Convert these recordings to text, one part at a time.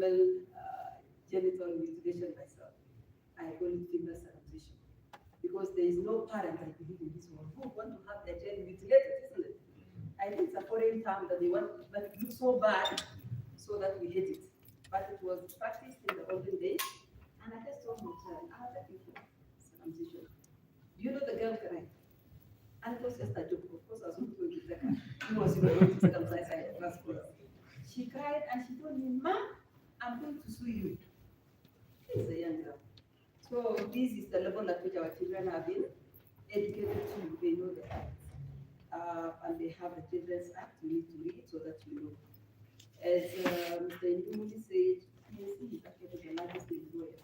female genital mutilation myself. I call it female circumcision. Because there is no parent, I believe, in this world who want to have their child mutilated, isn't it? I think it's a foreign term that they want that it looks so bad so that we hate it. But it was practiced in the olden days. And I just told my child, I'll let you for circumcision. Do you know the girl cried? And it was just a joke. Of course, I was not going to take her. He was going to circumcise her in first place. She cried and she told me, Ma, I'm going to sue you. She's a young girl. So this is the level at which our children have been educated to. They know the facts. And they have the Children's Act. You need to read it so that you know. As Mr. Indumuli said, TSC is actually the largest employer.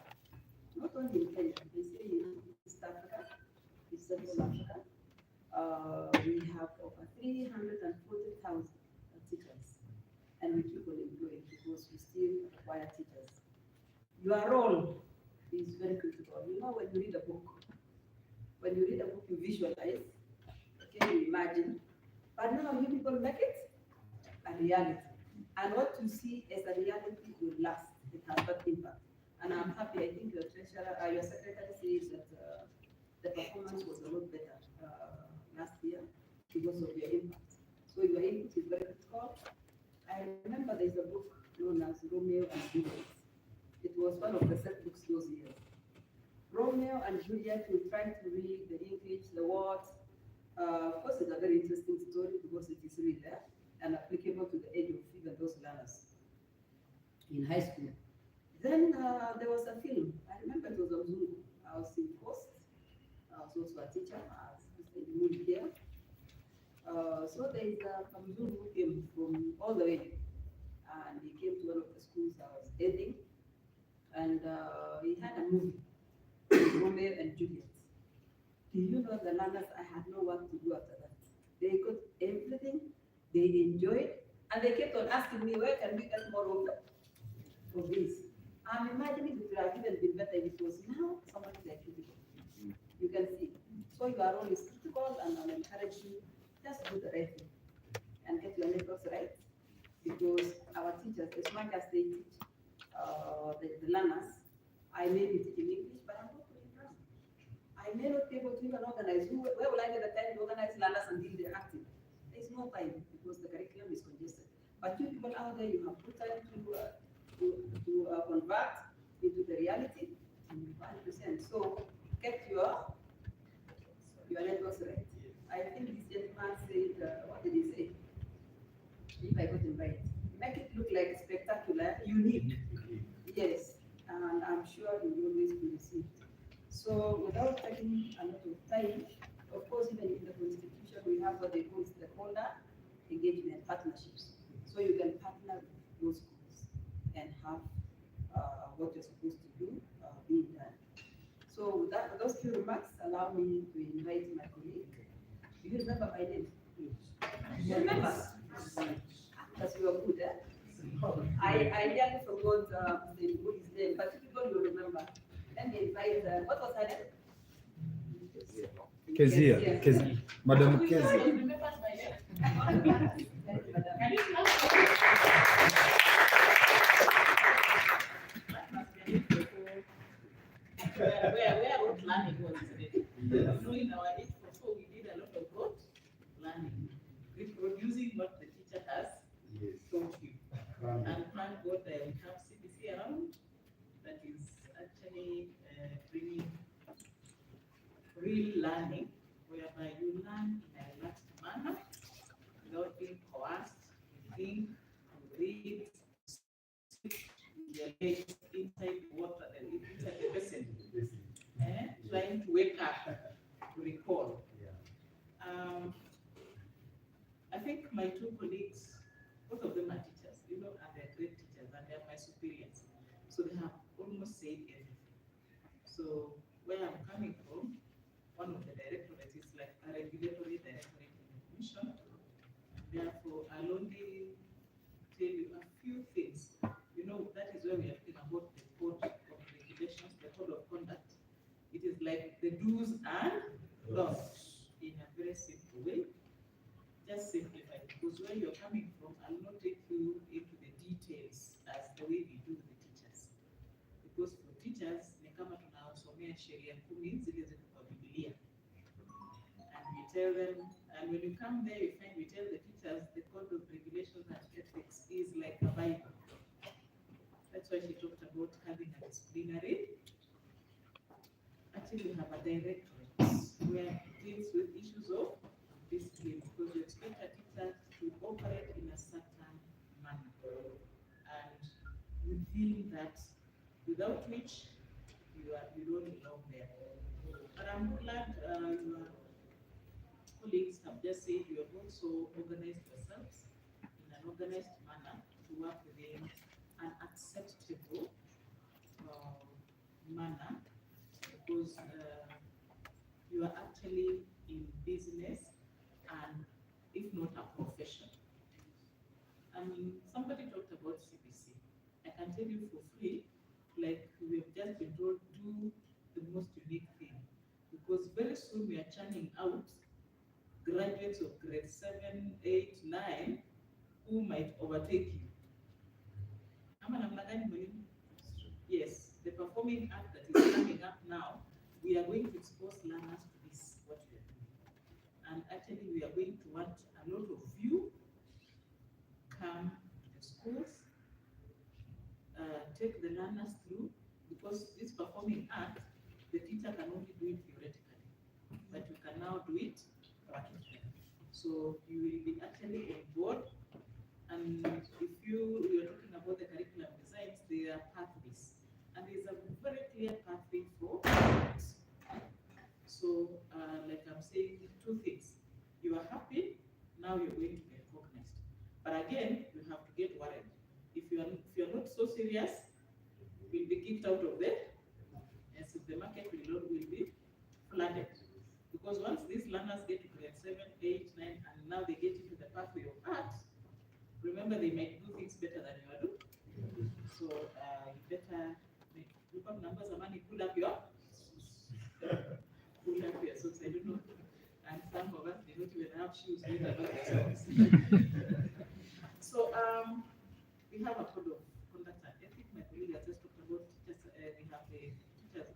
Not only in Kenya, they say in East Africa, in Central Africa. We have over 340,000 teachers, and we keep on employing because we still require teachers. Your role is very critical. You know, when you read a book, you visualize, okay, you imagine, but now you people make it a reality. And what you see as a reality will last. It has that impact. And I'm happy. I think your treasurer, your secretary says that the performance was a lot better last year because of your impact. So your input is very critical. I remember there's a book known as Romeo and Juliet. It was one of the set books those years. Romeo and Juliet, we try to read the English, the words. Of course, it's a very interesting story because it is really there and applicable to the age of even those learners in high school. Then there was a film. I remember it was a Zulu. I was in post. I was also a teacher, as Mr. Moody here. So there is a Mzungu who came from all the way, and he came to one of the schools I was heading, and he had a movie, Romeo and Juliet. Do you know the learners? I had no work to do after that. They got everything, they enjoyed, and they kept on asking me, where can we get more of this? I'm imagining it would have even been better if it was now somebody like critical. You can see. So your role is critical, and I'll encourage you just do the right thing and get your networks right, because our teachers, as much as they teach the learners, I may be teaching English, but I'm not programming. I may not be able to even organize. Where will I get the time to organize learners until they're active? There's no time because the curriculum is congested. But you people out there, you have good time to convert into the reality 100%. So get your networks right. I think this gentleman said, what did he say? If I got him right, make it look like spectacular, unique. Yes, and I'm sure he will always be received. So without taking a lot of time, of course, even in the constitution, we have what they call stakeholder engagement partnerships. So you can partner with those schools and have what you're supposed to do being done. So with that, with those few remarks, allow me to invite my colleague. Do you remember my name? You remember? Because you are good, eh? I nearly forgot his name, but people will remember. Let me invite, what was her name? Kezia. Madam Kezia. You remember my name? Can you clap? Where road learning was today. You know, in our age before we did a lot of road learning, reproducing what the teacher has taught you. And thank God we have CBC around that is actually bringing real learning, whereby you learn in a relaxed manner without being coerced. You think, you read, your legs inside the water, inside the basin, trying to wake up to recall. I think my two colleagues, both of them are teachers, you know, and they're great teachers, and they're my superiors. So they have almost said everything. So where I'm coming from, one of the directorates is like a regulatory directorate in the commission. Therefore, I'll only tell you a few things. You know, that is where we are talking about the code of regulations, the code of conduct. It is like the do's and don'ts in a very simple way. Just simplify, because where you're coming from, I'll not take you into the details as the way we do with the teachers. Because for teachers, ni kama tunasomea sheria 10 zile ziko kwa Biblia. And we tell them, and when you come there, you find we tell the teachers the code of regulations and ethics is like a Bible. That's why she talked about having a disciplinary. Actually, we have a directorate where it deals with issues of discipline, because you expect a teacher to operate in a certain manner. And within that, without which you don't belong there. But I'm glad your colleagues have just said you have also organized yourselves in an organized manner to work within an acceptable manner, because you are actually in business and if not a profession. I mean, somebody talked about CBC. I can tell you for free, like we have just been told, do the most unique thing, because very soon we are churning out graduates of grade 7, 8, 9 who might overtake you. Yes, the performing act that is coming up now, we are going to expose learners to this, what we are doing. And actually, we are going to want a lot of you come to the schools, take the learners through, because this performing act, the teacher can only do it theoretically, but you can now do it practically. So you will be actually on board. And if you're talking about the curriculum designs, there are pathways. And there's a very clear pathway for it. So, like I'm saying, 2 things. You are happy, now you're going to be recognized. But again, you have to get worried. If you're not so serious, you'll be kicked out of there. And so the market will be flooded. Because once these learners get to grade 7, 8, 9, and now they get into the pathway of art, remember they might do things better than you are doing. So you better look up numbers of money, pull up your socks. I don't know. And some of us, they don't even have shoes without their socks. So we have a code of conduct and ethics. My colleague has just talked about teachers. We have the teachers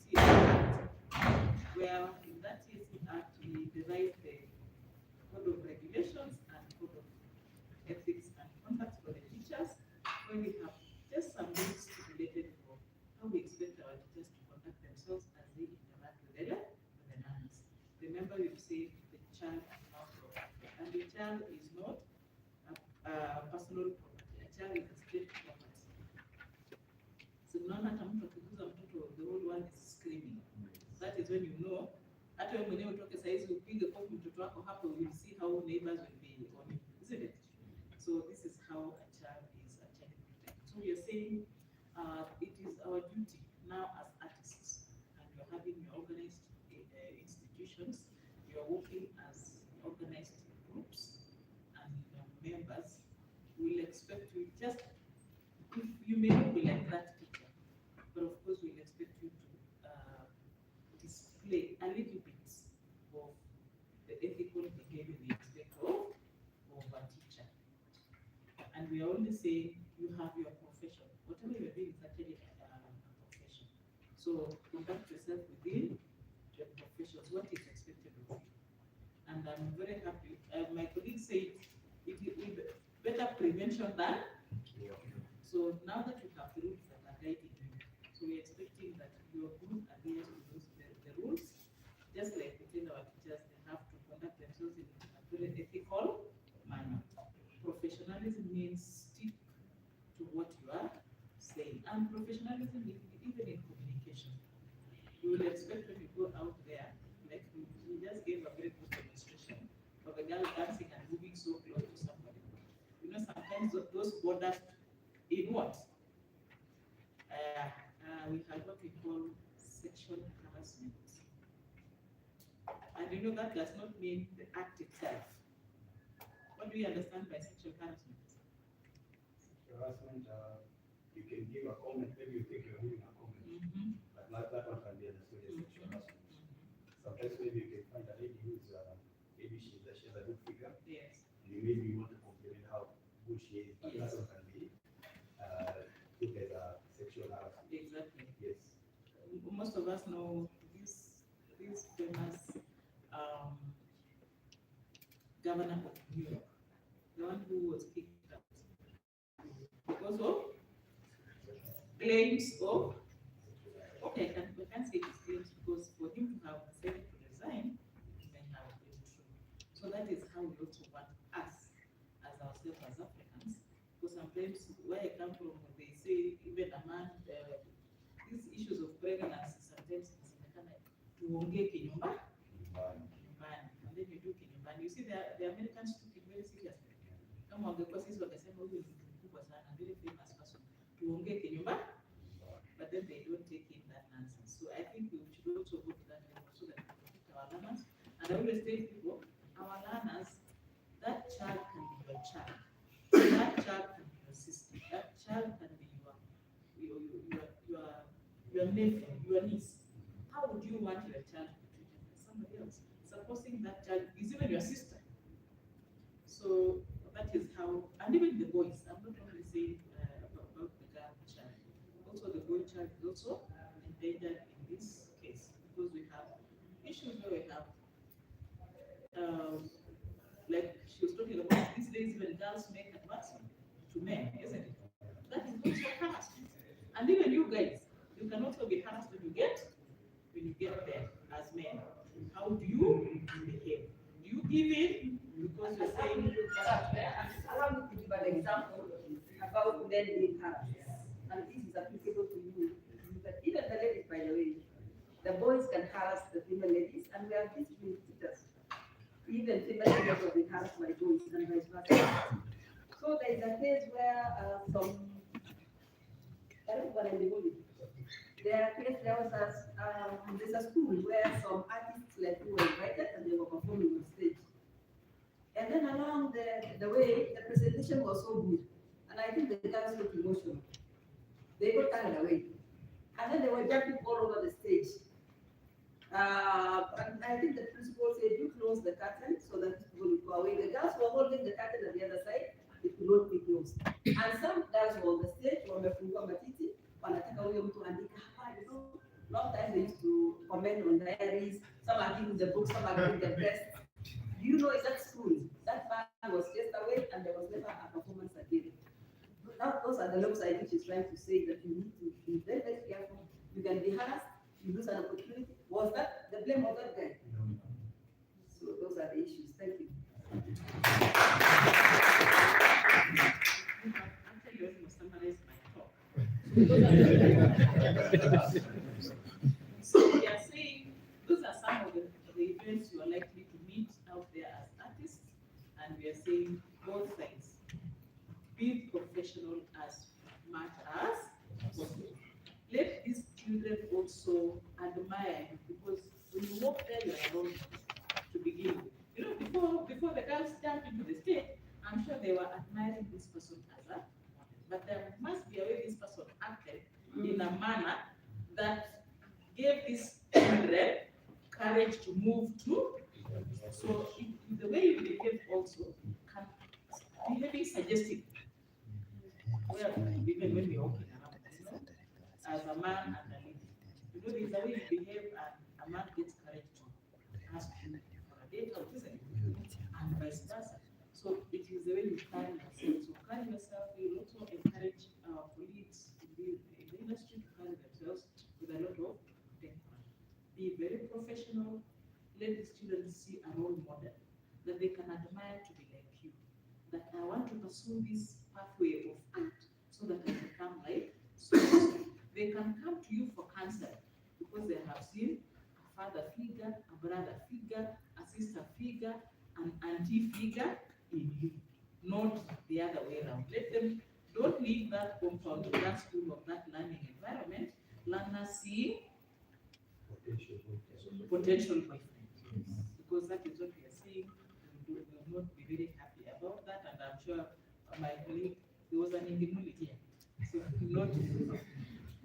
TSC Act, where in that TSC Act we derive the code of regulations and code of ethics and conduct for the teachers, where we have just some rules stipulated for how we expect our teachers to conduct themselves as they interact with the learners. Remember, we've said the child is not property, and the child is not a personal property. A child is a state property. So unaona hata mtu akiguza mtoto, the whole world is screaming. That is when you know, hata wewe mwenyewe utoke saizi upige kofi mtoto wako hapo, you will see how neighbors will be on you, isn't it? So this is how a child is actually protected. So we are saying it is our duty now as artists, and you're having your organized institutions, you're working as organized groups and members. We'll expect you just, if you may not be like that teacher, but of course we'll expect you to display a little bit of the ethical behavior we expect of a teacher. And we are only saying you have your profession. Whatever you're doing is actually a profession. So conduct yourself within your professions, what is expected of you. And I'm very happy. My colleague said it is better prevention than. So now that you have the rules that are guiding you, so we're expecting that your group adheres to the rules, just like we tell our teachers, they have to conduct themselves in a very ethical manner. Professionalism means stick to what you are saying, and professionalism even in communication. You will expect when you go out there, like we just gave a very good demonstration of a girl dancing and moving so close to somebody. You know, sometimes those borders in what? We have what we call sexual harassment. And you know that does not mean the act itself. What do you understand by sexual harassment? Sexual harassment, you can give a comment, maybe you think you're giving a comment, but that one can be understood as sexual harassment. Sometimes maybe you can find a lady who's, maybe she has a good figure. Yes. And you maybe want to compliment how good she is, but that one can be governor of New York, the one who was kicked out because of claims of, okay, I can't say his claims because for him to have decided to resign, it may have been true. So that is how we also want us, as ourselves as Africans, because sometimes where I come from, they say even a man, these issues of pregnancy sometimes inasemekana tuongee kinyumbani, and then you do kinyumbani. You see, the Americans took it very seriously. Kama wangekuwa sisi wakasema huyu ni mtu mkubwa sana, very famous person, tuongee kinyumbani, but then they don't take in that nonsense. So I think we should also go to that level so that we protect our learners. And I always tell people, our learners, that child can be your child, that child can be your sister, that child can be your nephew, your niece. How would you want your child to be treated by somebody else? Supposing that child is even your sister. So that is how, and even the boys, I'm not only saying about the girl child, also the boy child is also endangered in this case because we have issues where we have, like she was talking about these days, even girls make advancement to men, isn't it? That is also harassment. And even you guys, you can also be harassed when you get there as men. How do you behave? Do you give in because you're saying? Allow me to give an example about men being harassed, and this is applicable to you. But even the ladies, by the way, the boys can harass the female ladies, and we have this with teachers. Even female ladies have been harassed by boys, and vice versa. So there is a case where there's a school where some artists like who were invited and they were performing on stage. And then along the way, the presentation was so good. And I think the girls got emotional. They got carried away. And then they were jumping all over the stage. And I think the principal said, you close the curtain so that people will go away. The girls were holding the curtain on the other side. It could not be closed. And some girls were on the stage, wamefungua matiti, wanataka huyo mtu andika hapa, you know. Long time they used to comment on diaries, some are giving the books, some are giving the best. You know, it's at school. That man was chased away and there was never a performance again. Those are the low side which is trying to say that you need to be very, very careful. You can be harassed, you lose an opportunity. Was that the blame of that guy? So those are the issues. Thank you. Actually, you almost summarized my talk. So we are saying those are some of the events you are likely to meet out there as artists, and we are saying both sides. Be professional as much as possible. Let these children also admire you because when you walk there, you are alone to begin with. You know, before the girls jumped into the stage, I'm sure they were admiring this person as a model. But there must be a way this person acted in a manner that gave these children courage to move to. So the way you behave also can behaving suggestive. Well, even when we're walking around, you know, as a man and a lady, you know, there's a way you behave, and a man gets courage to ask you for a date or visit, and vice versa. So it is the way you carry yourself. So carry yourself. We will also encourage our colleagues in the industry to carry themselves with a lot of decorum. Be very professional. Let the students see a role model that they can admire to be like you. That I want to pursue this pathway of art so that I become like so. They can come to you for counsel because they have seen a father figure, a brother figure, a sister figure, an auntie figure in you, not the other way around. Let them, don't leave that compound, of that school, of that learning environment. Learners see potential boyfriend, because that is what we are seeing. We will not be very happy about that, and I'm sure my colleague, there was an Indimuli here, so not.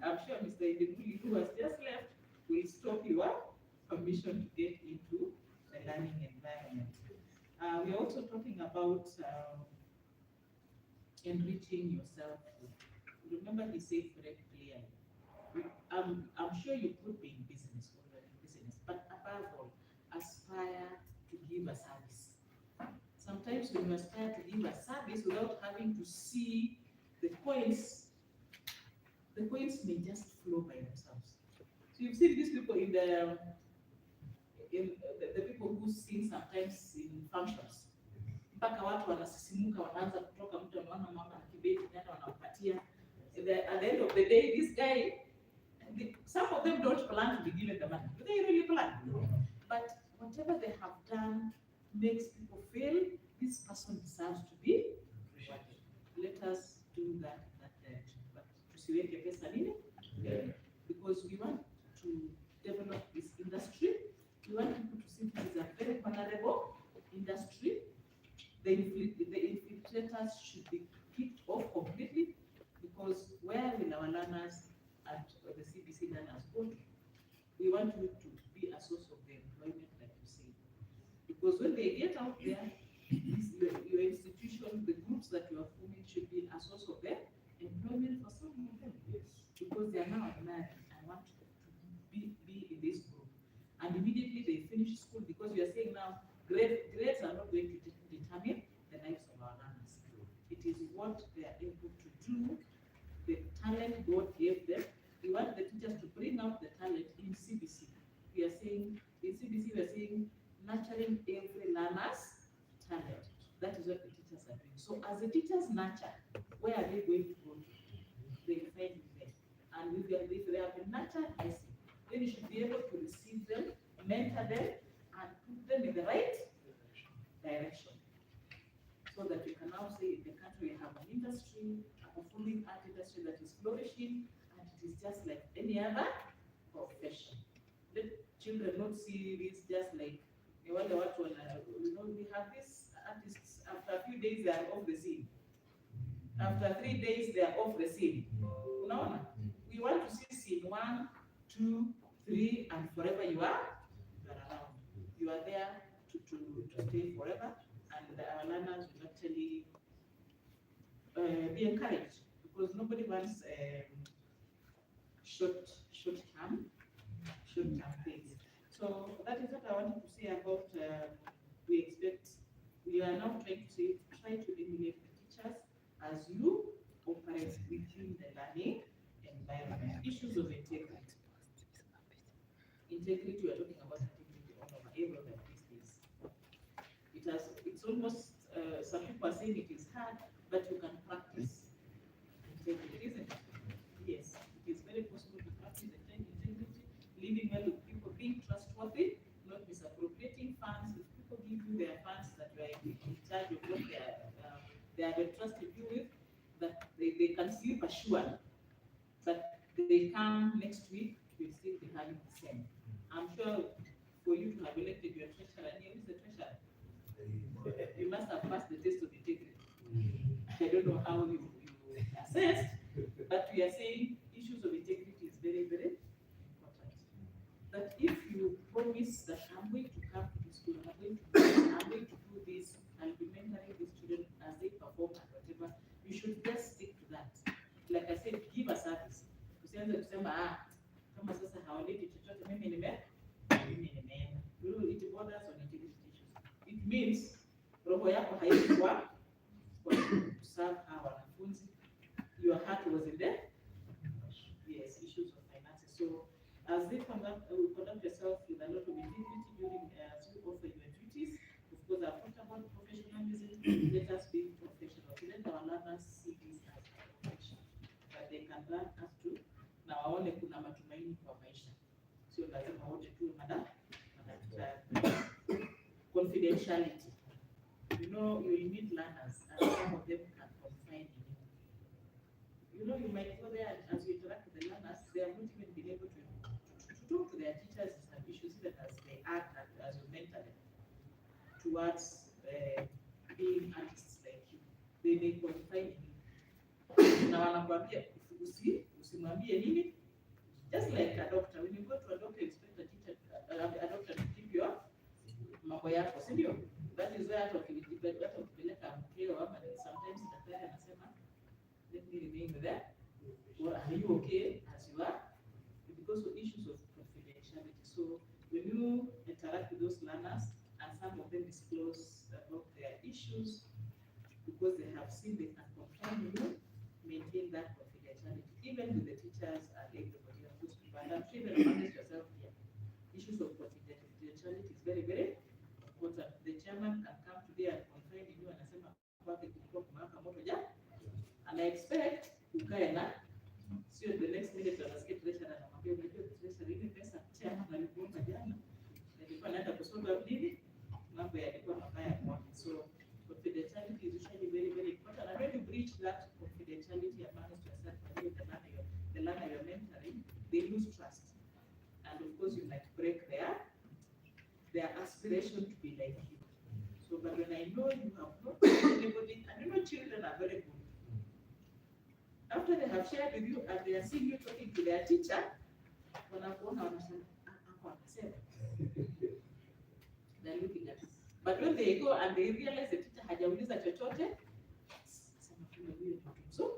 I'm sure Mr. Indimuli, who has just left, will stop your permission to get into the learning environment. We're also talking about enriching yourself. Remember, he said very clearly. I'm sure you could be in business, already in business, but above all, aspire to give a service. sometimes when you aspire to give a service without having to see the points may just flow by themselves. So you've seen these people in the people who sing sometimes in functions. Mpaka watu wanasisimuka, wanaanza kutoka, mtu anaona mama akibeti nani wanampatia. At the end of the day, this guy, some of them don't plan to be given the money. Do they really plan? But whatever they have done makes people feel this person deserves to be rewarded. Let us do that in that direction. But tusiweke pesa nini? Because we want to develop this industry. We want people to see this is a very vulnerable industry. The infiltrators should be kicked off completely, because where will our learners at the CBC learners go to? We want you to be a source of their employment, like you say. Because when they get out there, your institution, the groups that you are forming should be a source of their employment for some of them. Yes. Because they are now admiring, I want to be in this group. And immediately they finish school, because we are saying now, grades are not going to determine the lives of our learners. It is what they are able to do, the talent God gave them. We want the teachers to bring out the talent in CBC. We are saying, in CBC, we are saying, nurturing every learner's talent. That is what the teachers are doing. So as the teachers nurture, where are they going to go to? They find them. And if they have been nurtured, I see, then you should be able to receive them, mentor them, and put them in the right direction. So that we can now say in the country we have an industry, a performing art industry that is flourishing, and it is just like any other profession. Let children not see this just like, we have these artists, after a few days they are off the scene. After 3 days they are off the scene. No, we want to see scene 1, 2, 3, and forever you are around. You are there to stay forever, and our learners will actually be encouraged, because nobody wants short-term things. So that is what I wanted to say about we are now trying to emulate the teachers as you operate within the learning environment. Issues of integrity. Integrity, we are talking about integrity all over everywhere these days. It's almost, some people are saying it is hard, but you can practice integrity, isn't it? Yes, it is very possible to practice integrity, living well with people, being trustworthy, not misappropriating funds. If people give you their funds that you are in charge of what they have entrusted you with, that they can sleep assured that they come next week, you'll still be having the same. I'm sure for you to have elected your treasurer, and who is the treasurer? You must have passed the test of integrity. I don't know how you assessed, but we are saying issues of integrity is very, very important. That if you promise that I'm going to come to the school, I'm going to do this, I'll be mentoring these children as they perform and whatever, you should just stick to that. Like I said, give a service. Usianze kusema kama sasa hawaleti chochote, mimi nimeenda. It borders on integrity issues. It means roho yako haikuwa kwa serve hawa wanafunzi. Your heart was in there. Yes, issues of finances. So as they conduct yourself with a lot of integrity during as you offer your duties, of course I've talked about professionalism. Let us be professional. Let our learners see this as a profession that they can learn us to. Na waone kuna matumaini kwa maisha. Sio lazima wote tu madaktari. Confidentiality. You know, you will meet learners and some of them can confide in you. You know, you might go there and as you interact with the learners, they have not even been able to talk to their teachers in some issues, even as they act and as you mentor them towards being artists like you. They may confide in you. Now, wanakuambia usimwambie nini? Just like a doctor, when you go to a doctor, you expect a doctor to keep your mambo yako, si ndio? That is where hata ukipeleka mkeo ama sometimes daktari anasema let me remain with that. Well, are you okay as you are? Because of issues of confidentiality. So when you interact with those learners and some of them disclose about their issues, issues, because they have seen they can confirm you, maintain that confidentiality, even with the teachers and everybody else. And I'm sure you manage yourself here. Issues of confidentiality is very, very important. The chairman can come today and confide in you and say, and I expect ukae na sio the next minute anasikia treasurer anamwambia unajua treasurer ile pesa chairman alikuomba jana nilikuwa naenda kusoma nini mambo yalikuwa mabaya kwake. So confidentiality is usually very, very important, and when you breach that confidentiality amongst yourself and the learner you're mentoring, they lose trust, and of course you might break their aspiration to be like you. So but when I know you have not anybody, and you know children are very good. After they have shared with you and they are seeing you talking to their teacher, they're looking at it. But when they go and they realize the teacher hajauliza chochote, so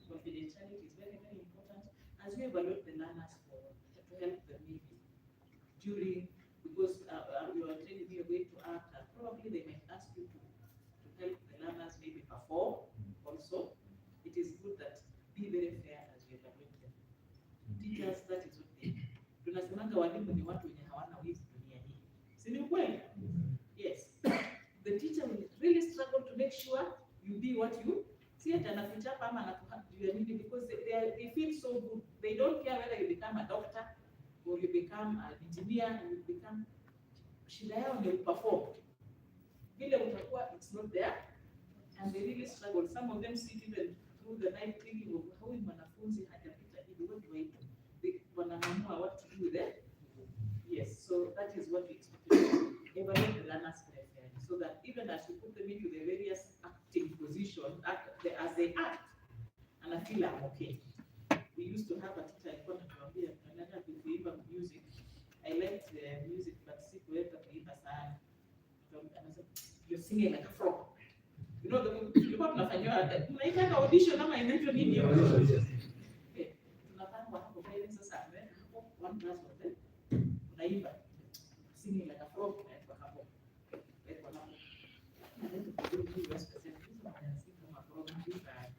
confidentiality is very, very important as we evaluate the learners to help them maybe during, because you are telling me you're going to act, and probably they might ask you to help the learners maybe perform also. It is good that be very fair as you evaluate them. Teachers, that is what they do. Tunasemanga walimu ni watu wenye hawana wivu dunia hii. Si ni ukweli? Yes. The teacher will really struggle to make sure you be what you see it, and anakuchapa ama anakuhajua nini, because they feel so good. They don't care whether you become a doctor or you become an engineer, or you become, shida yao ni perform. Vile utakuwa, it's not there, and they really struggle. Some of them sit even through the night thinking of how is mwanafunzi hajapita hivi, what do I do? They wanaamua what to do with it. Yes, so that is what we expect to evaluate the learners very fairly, so that even as we put them into the various acting positions, as they act, and I feel I'm okay. We used to have a teacher in Colombia, another kuimba music. I liked the music, but sikuweza kuimba sana. You're singing like a frog. You know, tulikuwa tunafanywa tunaita audition ama inaitwa nini hiyo? Okay. Tunafanya hapo kwa sasa hapo one class of them. Unaimba singing like a frog kwa hapo. Kwa hapo. Na ndio tulikuwa specific kama frog imba.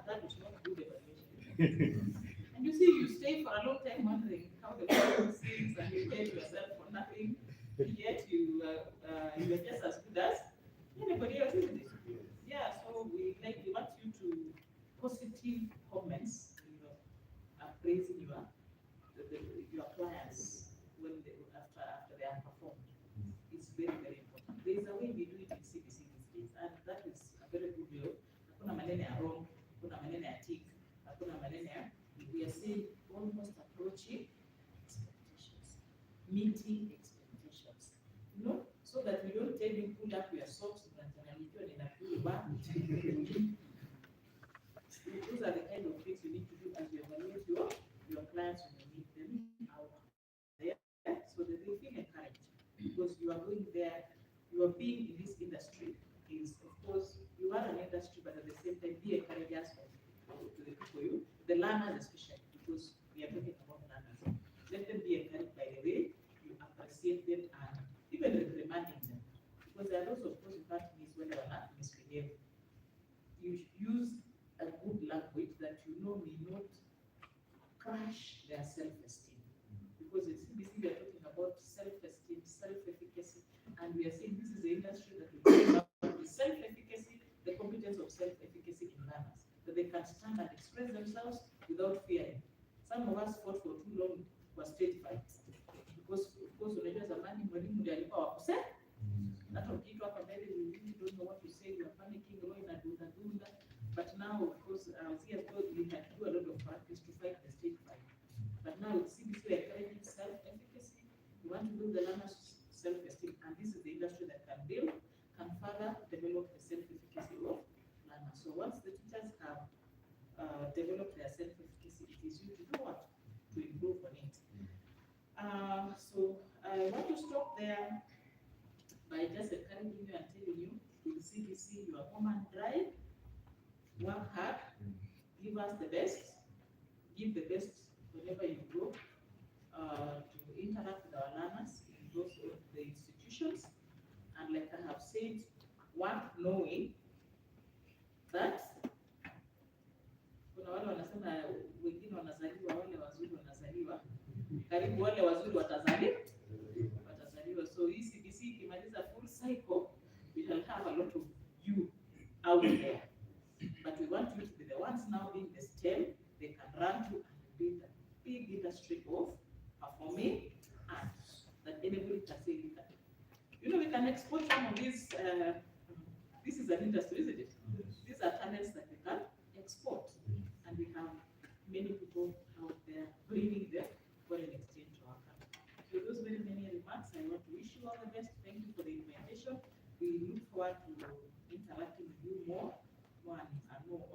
That is not good evaluation. And you see, you stay for a long time wondering how the frog sings, and you get yourself for nothing. Yet you are just as good as anybody else, isn't it? Yeah, so we want you to positive comments, praising your clients when after they are performed. It's very, very important. There is a way we do it in CBC these days, and that is a very good way. Hakuna maneno ya wrong, hakuna maneno ya tick, hakuna maneno ya, we are saying almost approaching expectations, meeting expectations. You know, so that we don't tell you pull up your socks and those are the kind of things you need to do as you evaluate your clients when you meet them out there, so that they feel encouraged, because you are going there, you are being in this industry is, of course, you are an industry, but at the same time be encouragers to the people, the learners especially, because we are talking about learners. Let them be encouraged by the way you appreciate them and even reprimanding them, because there are those of course you can't miss when they are not misbehaving. You use a good language that you know may not crush their self-esteem, because in CBC we are talking about self-esteem, self-efficacy, and we are saying this is the industry that will bring about the self-efficacy, the competence of self-efficacy in learners, that they can stand and express themselves without fearing. Some of us fought for too long for stage fights, because of course unajua zamani mwalimu ndiye alikuwa wa kusema, hata ukiitwa hapa mbele you really don't know what to say, you are panicking, roho inadunda. But now, of course, as God, we had to do a lot of practice to fight the stage fight. But now with CBC, we are encouraging self-efficacy. We want to build the learner's self-esteem, and this is the industry that can further develop the self-efficacy of learners. So once the teachers have developed their self-efficacy, it is you to do what? To improve on it. So I want to stop there by just encouraging you and telling you, with CBC, you are home and dry. Work hard, give us the best, give the best whenever you go to interact with our learners in those of the institutions. like I have said, one, knowing that kuna wale wanasema wengine wanazaliwa, wale wazuri wanazaliwa, karibu wale wazuri watazaliwa. So hii CBC ikimaliza full cycle, we will have a lot of you out there. But we want you to be the ones now being the STEM they can run to and build a big industry of performing arts that anybody can say we can. You know, we can export some of these. This is an industry, isn't it? These are talents that we can export, and we have many people out there bringing them foreign exchange to our country. So those very many remarks. I want to wish you all the best. Thank you for the invitation. We look forward to interacting with you more and more